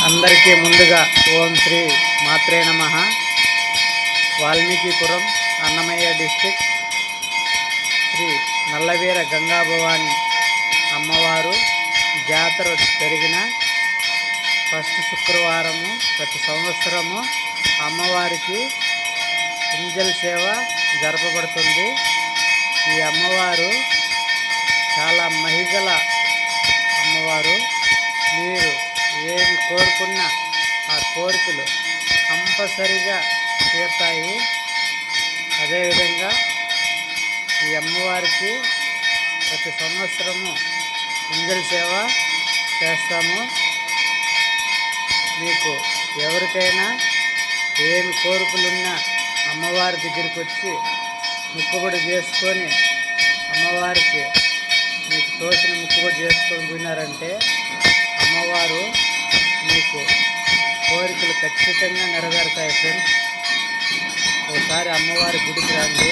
అందరికీ ముందుగా ఓం శ్రీ మాత్రే నమః. వాల్మీకిపురం, అన్నమయ్య డిస్టిక్, శ్రీ నల్లవీర గంగాభవాని అమ్మవారు జాతర జరిగిన ఫస్ట్ శుక్రవారము ప్రతి సంవత్సరము అమ్మవారికి కుంజల్ సేవ జరపబడుతుంది. ఈ అమ్మవారు చాలా మహిగల అమ్మవారు. మీరు ఏమి కోరుకున్నా ఆ కోరికలు కంపల్సరిగా తీరుతాయి. అదేవిధంగా ఈ అమ్మవారికి ప్రతి సంవత్సరము కుంజల్ సేవ చేస్తాము. మీకు ఎవరికైనా ఏమి కోరికలున్నా అమ్మవారి దగ్గరికి వచ్చి మొక్కుబడి చేసుకొని అమ్మవారికి మీకు తోచిన మొక్కుబడి చేసుకొని పోయినారంటే అమ్మవారు మీకు కోరికలు ఖచ్చితంగా నెరవేరుతాయి ఫ్రెండ్స్. ఒకసారి అమ్మవారి గుడికి రండి.